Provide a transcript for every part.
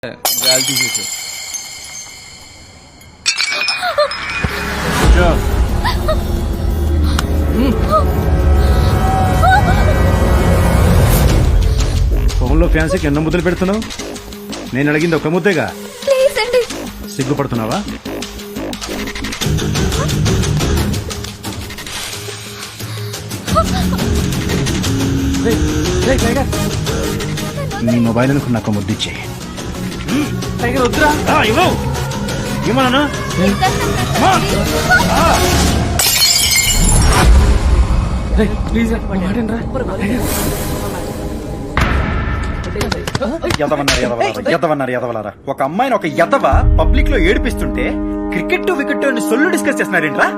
గాలి తీసేసి ఫోన్లో ఫ్యాన్సీకి ఎన్నో ముద్దలు పెడుతున్నావు? నేను అడిగింది ఒక ముద్దేగా. ప్లీజ్ అండి. సిగ్గుపడుతున్నావా? నీ మొబైల్ అనుకున్న నాకు ముద్దిచ్చే. టైగర్ వద్దురా. ఏమన్నా ప్లీజ్ ఎదవన్నారా ఒక అమ్మాయిని ఒక ఎదవ పబ్లిక్ లో ఏడిపిస్తుంటే క్రికెట్ వికెట్ అని సొల్లు డిస్కస్ చేస్తున్నారేంట్రా?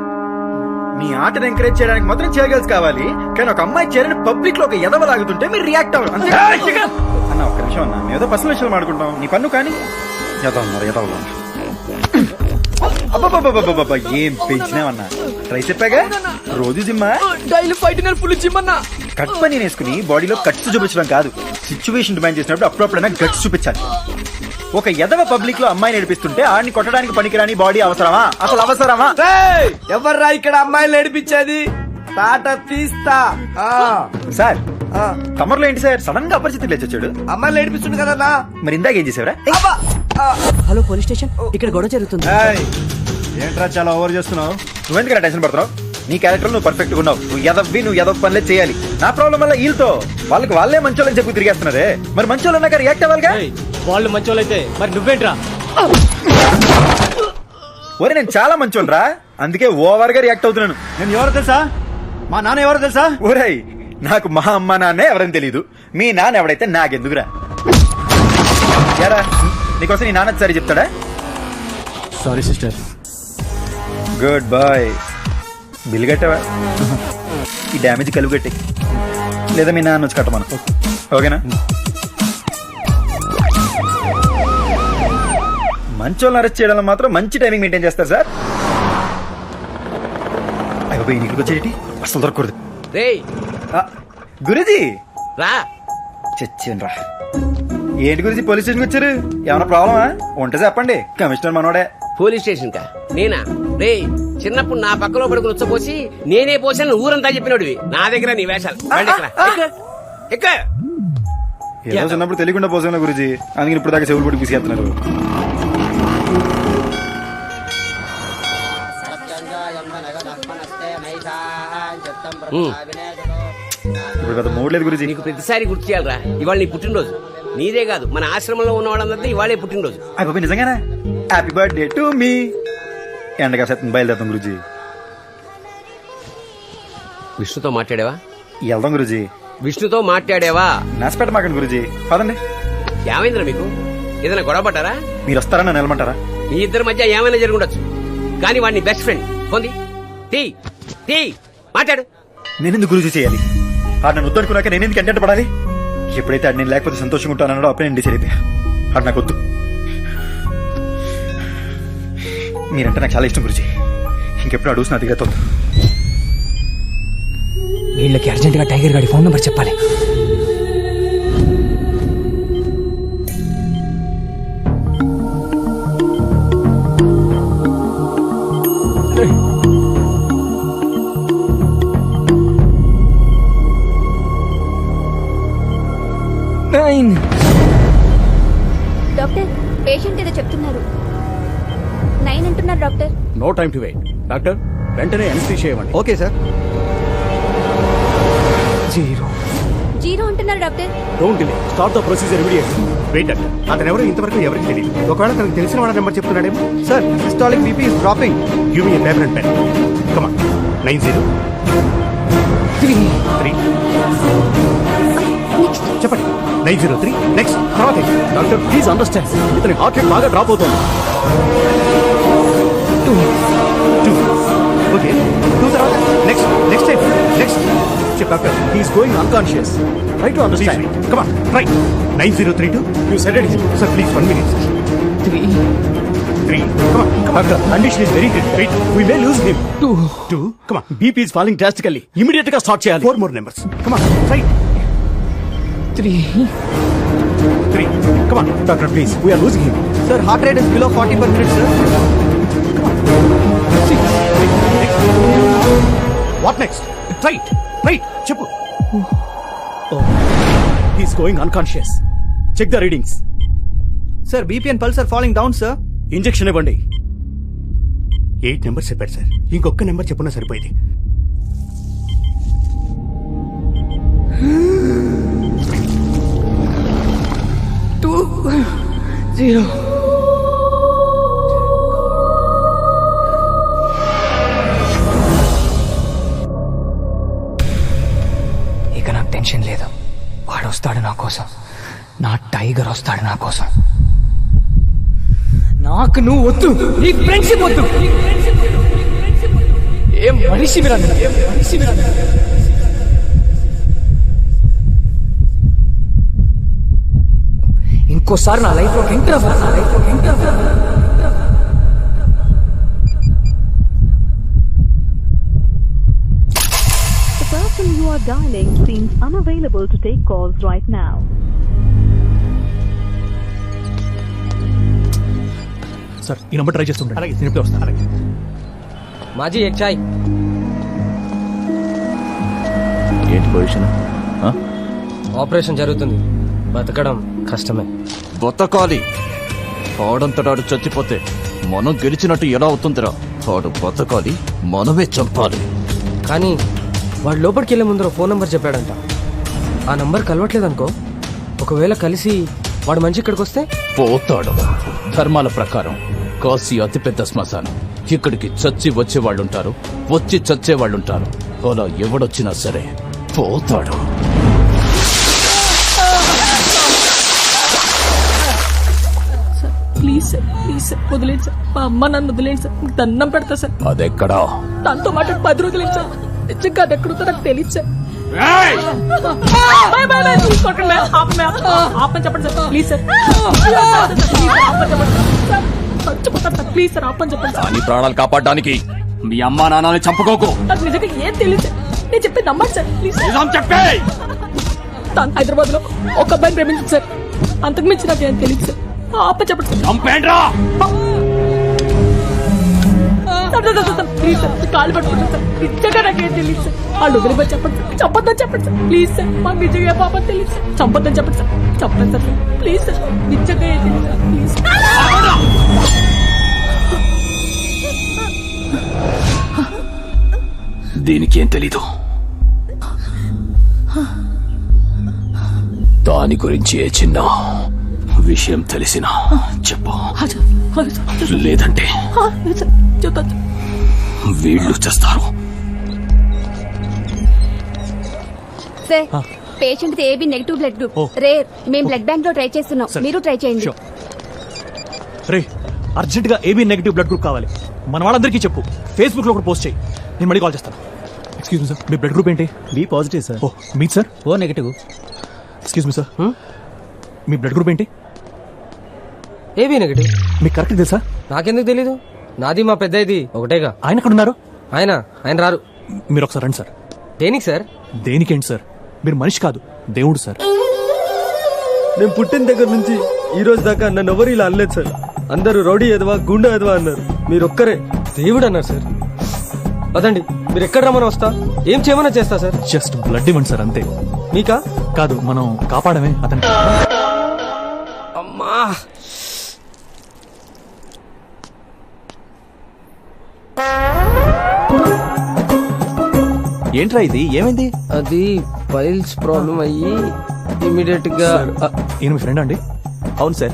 మీ ఆటను ఎంకరేజ్ చేయడానికి మాత్రం చేయగలిసి కావాలి, కానీ ఒక అమ్మాయి చేరని పబ్లిక్ లో ఒక ఎదవ లాగుతుంటే మీరు రియాక్ట్ అవ్వరు. అన్న ఒక్క నిమిషం అన్న, మేము ఏదో పర్సనల్ విషయాలు మాడుకుంటాం, నీ పన్ను కానీ ఎదవన్నారు. అబ్బా ఏం పెంచినావన్నా? ట్రై చెప్పాగా రోజు జిమ్మా డైలీ ఫైట్ ఫుల్ జిమ్ అన్నా. కట్ పని వేసుకుని బాడీలో కట్స్ చూపించడం కాదు, సిచ్యువేషన్ డిమాండ్ చేసినప్పుడు అప్పుడప్పుడైనా గట్స్ చూపించాలి. ఒక ఎదవ పబ్లిక్ లో అమ్మాయి నడిపిస్తుంటే ఆడిని కొట్టడానికి పనికిరాని బాడీ అవసరమా? అసలు అవసరమా? ఎవర్రా ఇక్కడ అమ్మాయిలు నడిపించేది? తాట తీస్తా. సార్ కమర్లో ఏంటి సార్ సడన్ గా అపరిచితులు లేచొచ్చాడు? అమ్మాయిలు నడిపిస్తుంది కదా. మరి ఇందాక ఏం చేసేవరా? హలో పోలీస్ స్టేషన్, ఇక్కడ గొడవ జరుగుతుంది. ఏంట్రా చాలా ఓవర్ చేస్తున్నావు? నువ్వెందుకు టెన్షన్ పడుతున్నావు? నీ క్యారెక్టర్ నువ్వు పర్ఫెక్ట్ గా ఉన్నావు. నువ్వు ఎదవ పనులే చేయాలి. నా ప్రాబ్లం వల్ల వీళ్ళతో వాళ్ళకి వాళ్ళే మంచోళ్ళని చెప్పి తిరిగేస్తున్నారే. మరి మంచోళ్ళు అన్నాక రియాక్ట్ అవ్వాలిగా. వాళ్ళు మంచోళ్ళైతే మరి నువ్వేంట్రా? ఒరే నేను చాలా మంచోళ్ళరా, అందుకే ఓవర్ గా రియాక్ట్ అవుతున్నాను. నేను ఎవరో తెలుసా? మా నాన్న ఎవరో తెలుసా? ఒరేయ్ నాకు మా అమ్మ నాన్నే ఎవరని తెలీదు, మీ నాన్న ఎవడైతే నాకెందుకురా? యారా నీకోసం నీ నాన్న సరి చెప్తాడా? Sorry sister. Good boy. Bill కట్టావా? ఈ డ్యామేజ్ కలుపు కట్టి, లేదా మీ నాన్న వచ్చి కట్టమను. ఓకేనా? మంచోళ్ళని అరెస్ట్ చేయడంలో మాత్రం మంచి టైమింగ్ మెయింటైన్ చేస్తారు సార్. అయిపోయి ఇంటికి వచ్చేటి అసలు దొరకకూడదు. గురూజీ రా. చచ్చేను రా. ఏంటి గురించి పోలీస్ స్టేషన్కి వచ్చారు? ఏమైనా ప్రాబ్లమా? ఉంటే చెప్పండి, కమిషనర్ మనోడే. పోలీస్ స్టేషన్ కా? నేనా? రే చిన్నప్పుడు నా పక్కలో పడుకుని వచ్చపోసి నేనే పోసాను ఊరంతా చెప్పినోడివి. నా దగ్గర నీ వేషాలు. ఏదో చిన్నప్పుడు తెలియకుండా పోసాను గురుజీ, అందుకని ఇప్పుడు దాకా చెవులు పడి తీసుకెళ్తున్నారు. ఇప్పుడు పెద్ద మూడ్ లేదు గురుజీ. నీకు ప్రతిసారి గుర్తు చేయాలరా, ఇవాళ నీ పుట్టినరోజు. నీదే కాదు మన ఆశ్రమంలో ఉన్న వాళ్ళందరినీ ఇవాళే పుట్టినరోజు. అయిపోయి నిజంగానా? Happy birthday to me. ఎండగా శాతం బయలుదేరుతాం గురుజీ. విష్ణుతో మాట్లాడావా? వెళ్దాం గురుజీ. విష్ణుతో మాట్లాడావా? నాసిపేట మాకండి గురుజీ, పదండి. ఏమైందిరా మీకు? ఏదైనా గొడవ పడ్డారా? మీరు వస్తారా నన్ను నిలమంటారా? మీ ఇద్దరి మధ్య ఏమైనా జరుగుండొచ్చు, కానీ వాడిని బెస్ట్ ఫ్రెండ్ పొంది మాట్లాడు. నేనెందుకు గురుజీ చేయాలి? ఆడు నన్ను వద్దనుకున్నాక నేనెందుకు ఎంట పడాలి? ఎప్పుడైతే ఆడు నేను లేకపోతే సంతోషంగా ఉంటానో అప్పుడే నేను డిసైడ్ అయిపోయా. ఆడు నాకు వద్దు. మీరంటే నాకు చాలా ఇష్టం గురుజీ, ఇంకెప్పుడు అడుగుతున్నా నా దగ్గర వద్దు. వీళ్ళకి అర్జెంట్ గా టైగర్ గాడి ఫోన్ నంబర్ చెప్పాలి. డాక్టర్ పేషెంట్ ఏదో చెప్తున్నారు. 9 అంటున్నారు doctor. No time to wait. Doctor వెంటనే ఎనస్థీషియా ఇవ్వండి. Okay sir. 0 అంటున్నారు doctor. Don't delay, start the procedure immediately. Wait doctor. అతను ఎవరో ఇంతవరకు ఎవరికి తెలియదు. ఒకవేళ తనకు తెలిసిన వాళ్ళ నెంబర్ చెప్తున్నాడేమో. Sir systolic BP is dropping. Give me a paper and pen. Come on. 903 చెప్పండి. 903 నెక్స్ట్. తర్వాత డాక్టర్ ప్లీజ్ అండర్స్టాండ్, ఇతని హార్ట్ రేట్ బాగా డ్రాప్ అవుతుంది. 2 ఓకే. 2 తర్వాత నెక్స్ట్ టైం నెక్స్ట్. చెప్పు doctor, he is going unconscious. Try to understand. Come on try. 9032 you said it sir. Please 1 minute. 3 come on doctor, condition is very critical. Wait, we may lose him. 2 come on, BP is falling drastically. Immediate ga start cheyali. 4 more numbers. Come on, try. 3 3. Come on, doctor, please. We are losing him. Sir, heart rate is below 40 per minute, sir. 6. Next. What next? Right. Cheppu. Oh. He's going unconscious. Check the readings. Sir, BP and pulse are falling down, sir. Injection ఇవ్వండి. 8 numbers చెప్పారు sir. ఇంకొక number చెప్పున్నా సరిపోయింది. ఇక నాకు tension లేదు. వాడు వస్తాడు నా కోసం. నా టైగర్ వస్తాడు నా కోసం. నాకు నువ్వు వద్దు. నీ ఫ్రెండ్షిప్ వద్దు. ఏం మనిషి మీరు. ఇంకోసారి నా లైఫ్ లో enter The person you are dialing seems unavailable to take calls right now. Sir ఈ నెంబర్ ట్రై చేస్తుండే. అలాగే నేను ఇప్పుడే వస్తాను. అలాగే. మాజీ ఎక్ చాయ్. ఏంటి పొజిషన్? ఆపరేషన్ జరుగుతుంది. బతకడం కష్టమే. బతకాలి. ఆడంతటాడు చచ్చిపోతే మనం గెలిచినట్టు ఎలా అవుతుందిరా? ఆడు బతకాలి, మనమే చంపాలి. కానీ వాడు లోపలికి వెళ్ళే ముందర ఫోన్ నంబర్ చెప్పాడంట. ఆ నంబర్ కలవట్లేదు అనుకో. ఒకవేళ కలిసి వాడు మంచి ఇక్కడికి వస్తే పోతాడు. ధర్మాల ప్రకారం కాశీ అతిపెద్ద శ్మశానం. ఇక్కడికి చచ్చి వచ్చేవాళ్ళుంటారు, వచ్చి చచ్చేవాళ్ళుంటారు. అలా ఎవడొచ్చినా సరే పోతాడు. ప్లీజ్ సార్ వదిలేండి సార్. మా అమ్మ నన్ను వదిలేండి సార్. మీకు దండం పెడతా సార్. అదెక్కడా? దాంతో మాట 10 రోజులేండి సార్. నిజంగా అది ఎక్కడుందో నాకు తెలియదు సార్. చూసుకోకండి. ఆపని చెప్పండి సార్. Please sir. ఆపని చెప్పండి సార్. చచ్చిపోతాను సార్. ప్లీజ్ సార్ ఆపని చెప్పండి సార్. నీ ప్రాణాలు కాపాడడానికి మీ అమ్మా నాన్నని చంపుకోకు. నాకు నిజంగా ఏం తెలియదు సార్. నేను చెప్పి నమ్మండి సార్. ప్లీజ్ చెప్పే. తను హైదరాబాద్ లో ఒక అబ్బాయిని ప్రేమించింది సార్. అంతకు మించి నాకు ఏం తెలియదు సార్. ఆపని చెప్పండి సార్. చంపేండ్రా. ప్లీజ్ సార్ కాలు పట్టుకుంటాను సార్. నిజంగా నాకేం తెలియదు సార్. వాళ్ళు వదిలిపోయి చెప్పండి సార్. చెప్పొద్దని చెప్పండి సార్. Please sir. మాకు నిజంగా ఏ పాపం తెలియదు సార్. చంపొద్దని చెప్పండి సార్. చెప్పండి సార్. Please sir. నిజంగా ఏం తెలియదు సార్. ప్లీజ్. దీనికి ఏం తెలీదు. దాని గురించి ఏ చిన్న విషయం తెలిసినా చెప్పు. లేదంటే వీళ్ళు చేస్తారు. Sir patient AB negative blood group rare. మేము బ్లడ్ బ్యాంక్ లో ట్రై చేస్తున్నాం. మీరు ట్రై చేయండి. రే అర్జెంట్ గా ఏబీ నెగిటివ్ బ్లడ్ గ్రూప్ కావాలి. మన వాళ్ళందరికీ చెప్పు. ఫేస్బుక్ లో కూడా పోస్ట్ చేయి. నేను మళ్ళీ కాల్ చేస్తాను. ఎక్స్క్యూజ్ మీ సార్, మీ బ్లడ్ గ్రూప్ ఏంటి? B positive sir. ఓ మీ sir? O negative. Excuse me sir, మీ బ్లడ్ గ్రూప్ ఏంటి? AB negative. మీకు కరెక్ట్ తెలుసా? నాకెందుకు తెలీదు. నాది మా పెద్ద ఇది ఒకటేగా. ఆయన ఎక్కడ ఉన్నారు? ఆయన రారు. మీరు ఒకసారి రండి సార్. దేనికి సార్? దేనికేంటి సార్, మీరు మనిషి కాదు దేవుడు సార్. నేను పుట్టిన దగ్గర నుంచి ఈ రోజు దాకా నన్ను ఎవరు ఇలా అనలేదు సార్. అందరూ రౌడీ ఎదవా గుండె ఎదవా అన్నారు. మీరు ఒక్కరే దేవుడు అన్నారు సార్. అదండి మీరు ఎక్కడ రమ్మని వస్తా, ఏం చేయమన్నా చేస్తా సార్. జస్ట్ బ్లడ్ ఇవ్వండి సార్ అంతే. మీకా? కాదు, మనం కాపాడమే అతని. అమ్మా ఏంట్రా ఇది? ఏమైంది? అది పైల్స్ ప్రాబ్లం అయ్యి ఇమీడియట్ గా. ఈయన మీ ఫ్రెండ్ అండి? అవును సార్.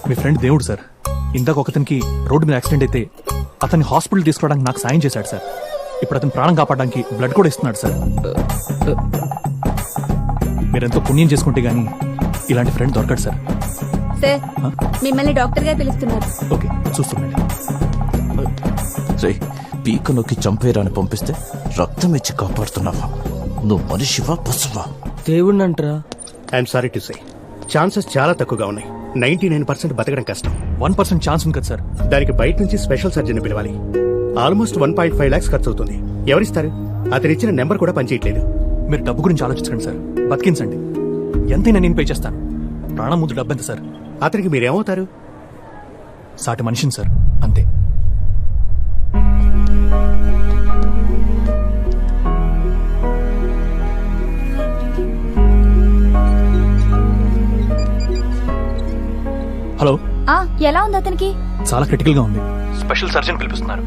మీ ఫ్రెండ్ దేవుడు సార్. ఇందాక ఒకతనికి రోడ్డు మీద యాక్సిడెంట్ అయితే అతన్ని హాస్పిటల్ తీసుకోవడానికి నాకు సాయం చేశాడు సార్. ఇప్పుడు అతని ప్రాణం కాపాడడానికి బ్లడ్ కూడా ఇస్తున్నాడు సార్. మీరెంతో పుణ్యం చేసుకుంటే గానీ ఇలాంటి ఫ్రెండ్ దొరకడు సార్. సార్ మిమ్మల్ని డాక్టర్ గారు పిలుస్తున్నారు. ఓకే చూస్తున్నాండి. పీక నొక్కి చంపేరాని పంపిస్తే రక్తం ఇచ్చి కాపాడుతున్నావా? నువ్వు మనిషివా పశువా? దేవుడిని అంటారా? I'm sorry to say, chances చాలా తక్కువగా ఉన్నాయి. 99% బతకడం కష్టం. 1% ఛాన్స్ ఉంది కదా సార్. దానికి బయట నుంచి స్పెషల్ సర్జన్ పిలవాలి. ఆల్మోస్ట్ 1.5 lakhs ఖర్చు అవుతుంది. ఎవరిస్తారు? అతను ఇచ్చిన నెంబర్ కూడా పనిచేయట్లేదు. మీరు డబ్బు గురించి ఆలోచించండి సార్. బతికించండి. ఎంతైనా నేను పే చేస్తాను. ప్రాణం ముందు డబ్బెంత సార్? అతనికి మీరేమవుతారు? సాటి మనిషిని సార్, అంతే. హలో, ఎలా ఉంది అతనికి? చాలా క్రిటికల్ గా ఉంది. స్పెషల్ సర్జన్ పిలిపిస్తున్నారు.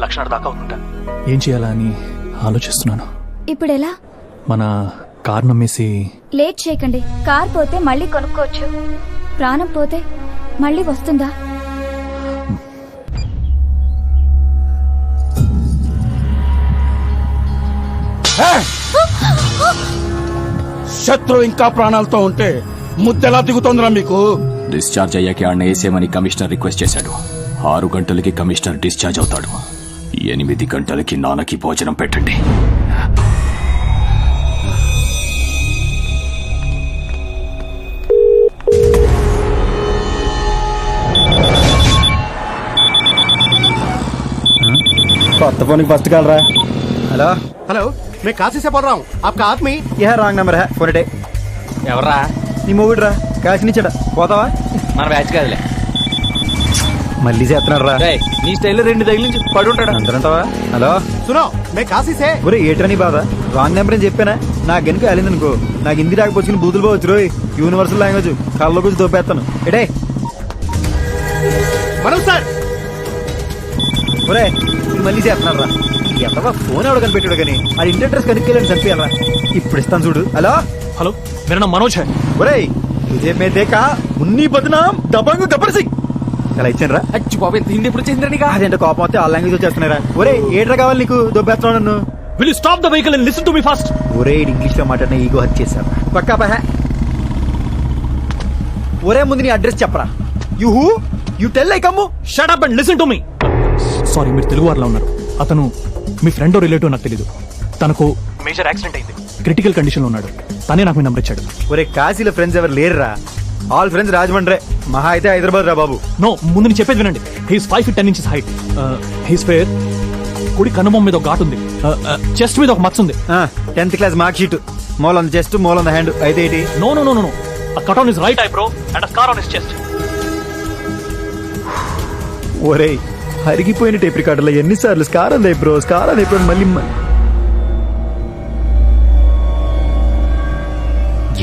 లక్షణాలు దాకా అవుతుంటా. ఏం చేయాలా అని ఆలోచిస్తున్నాను. ఇప్పుడు ఎలా? మన కార్ నమ్మేసి లేట్ చేయకండి. కార్ పోతే మళ్ళీ కొనుక్కోవచ్చు. ప్రాణం పోతే మళ్ళీ వస్తుందా? శత్రు ఇంకా ప్రాణాలతో ఉంటే ముద్దెలా దిగుతోందిరా మీకు? డిశ్చార్జ్ అయ్యాక ఆడిని వేసేమని కమిషనర్ రిక్వెస్ట్ చేశాడు. 6 గంటలకి కమిషనర్ డిశ్చార్జ్ అవుతాడు. 8 గంటలకి నాన్నకి భోజనం పెట్టండి. కొత్త ఫోన్ ఫస్ట్ కాల్ రా. హలో హలో, मैं काशी से बोल रहा हूँ. आपका आदमी? Yeah wrong number hey phone ఇటే. ఎవర్రా? నీ మొగుడు రా, కాల్చి నిచ్చాడా, పోతావా? మన బ్యాచ్ కాదులే. మళ్ళీ చేస్తున్నాడు రా. నీ స్టైల్లో 2 తగిలించి పడుంటాడు. అంటావా? హలో सुनो, मैं काशी से. ఒరే ఏట్రా నీ బాధ? రాంగ్ నెంబర్ అని చెప్పానా? నాకు గనుక వెళ్ళిందనుకో, నాకు హిందీ రాకపోవచ్చు బూతులు పోవచ్చు రోయ్. యూనివర్సల్ లాంగ్వేజ్ కళ్ళలో కొంచెం దోపేస్తాను. ఎడే మనోజ్ సార్. ఒరే ఇది మళ్ళీ చేస్తున్నాడు రా. ఎంతవా ఫోన్ ఎవడ కనిపెట్టాడు కానీ అది ఇంటి అడ్రస్ కనుక్కెళ్ళని చంపేయాలరా. ఇప్పుడు ఇస్తాను చూడు. హలో हेलो, मेरा नाम मनोज है. ఒరే తుజే మే దేకా ఉన్ని బదనాం దబంగు గబ్బర్ సింగ్. అలా ఇచ్చాను రా. అచ్చి బాబు, ఎంత హిందీ ఎప్పుడు చేసిందిరా నీకు? అదేంటే కోపం వస్తే ఆ లాంగ్వేజ్ వచ్చేస్తున్నారా. ఒరే ఏట్రా కావాలి నీకు? దొబ్బేస్తున్నావు నన్ను. Will you stop the vehicle and listen to me first? ఒరే ఇంగ్లీష్ లో మాట్లాడిన ఈగో హత్య చేశారు. పక్కా పహ. ఒరే ముందు నీ అడ్రస్ చెప్పరా. You tell like Ammu. Shut up and listen to me. Sorry, మీరు తెలుగు వారిలో ఉన్నారు. అతను మీ ఫ్రెండ్ రిలేటివ్ నాకు తెలీదు. తనకు మేజర్ యాక్సిడెంట్ అయింది. క్రిటికల్ కండిషన్ లో ఉన్నాడు. తనే నాకు మీ నెంబర్ ఇచ్చాడు. ఒరే కాశీలో ఫ్రెండ్స్ ఎవరు లేరురా. All friends రాజమండ్రే. మహా అయితే హైదరాబాద్ రా బాబు. నో, ముందు నేను చెప్పేది వినండి. He's 5 feet 10 inches height. He's fair. కుడి కనుబొమ్మ మీద ఒక ఘాటు ఉంది. చెస్ట్ మీద ఒక మచ్చ ఉంది. 10th class mark sheet. Mole on the chest, mole on the hand. అయితే ఏంటి? No no no no. A cut on his right eyebrow and a scar on his chest. ఒరే హరిగిపోయిన టేప్ రికార్డులో ఎన్నిసార్లు స్కార్ అంది బ్రో, స్కార్ అంది bro. మళ్ళీ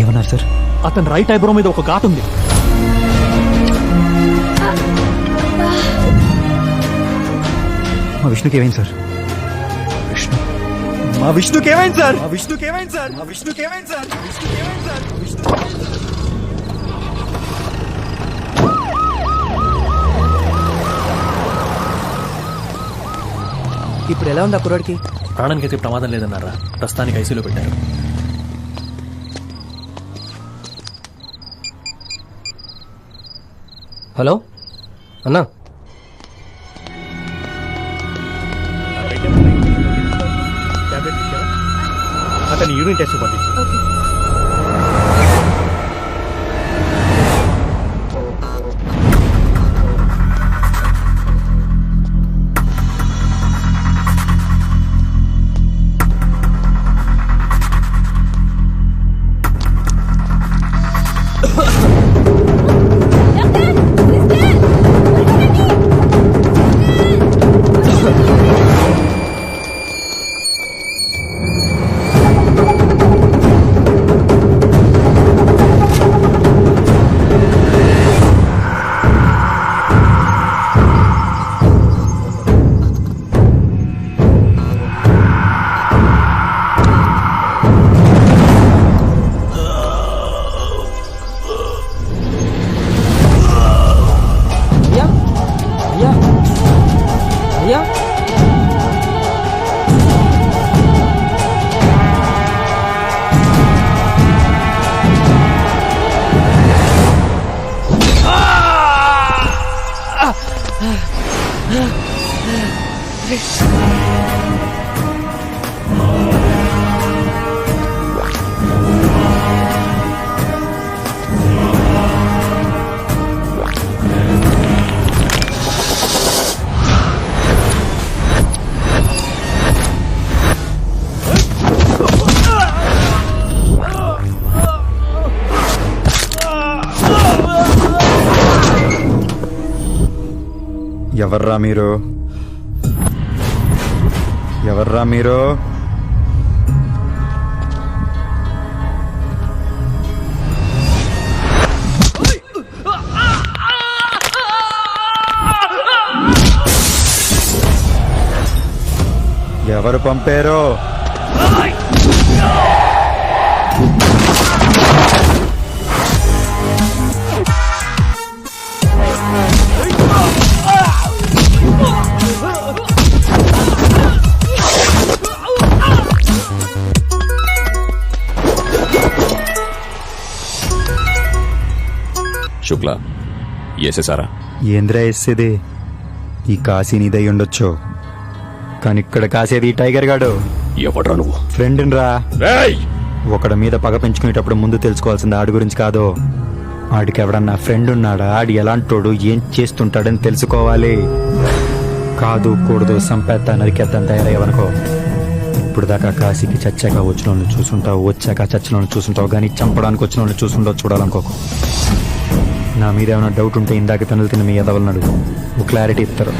ఏమన్నారు sir? అతని రైట్ ఐబ్రో మీద ఒక ఘాటు ఉంది. మా విష్ణుకి ఏమైంది సార్? మా విష్ణుకి ఏమైంది సార్? మా విష్ణుకి ఏమైంది సార్? మా విష్ణుకి ఏమైంది సార్? ఇప్పుడు ఎలా ఉంది ఆ కుర్రాడికి? ప్రాణానికి అయితే ప్రమాదం లేదన్నారా. ప్రస్తుతానికి ఐసీలో పెట్టారు. హలో అన్నా, అతని యూరిన్ టెస్ట్ పంపించు. అయ్యా ఎవర్రా మీరు? ఎవర్రా మీరు? ఎవరు పంపారో? శుక్లా వేసేసారా? ఏంద్రా ఎస్సేది? ఈ కాశీ నీదై ఉండొచ్చు, కానీ ఇక్కడ కాసేది ఈ టైగర్ గాడు. ఎవడ్రా నువ్వు? ఫ్రెండ్ రా. ఒకడి మీద పగ పెంచుకునేటప్పుడు ముందు తెలుసుకోవాల్సింది ఆడి గురించి కాదు, ఆడికి ఎవడన్నా ఫ్రెండ్ ఉన్నాడా, ఆడి ఎలాంటోడు, ఏం చేస్తుంటాడని తెలుసుకోవాలి. కాదు కూడదు సంపేద్దా నరికేద్దాం తయారయ్యవనుకో, ఇప్పుడు దాకా కాశీకి చచ్చాక వచ్చిన వాళ్ళని చూసుంటావు, వచ్చాక చచ్చిన వాళ్ళని చూసుంటావు, కానీ చంపడానికి వచ్చిన వాళ్ళని చూసుంటావు చూడాలనుకోకు. నా మీద ఏమైనా డౌట్ ఉంటే ఇందాక పెనులు తిన్న మీ ఎదవలను అడుగు, క్లారిటీ ఇస్తారు.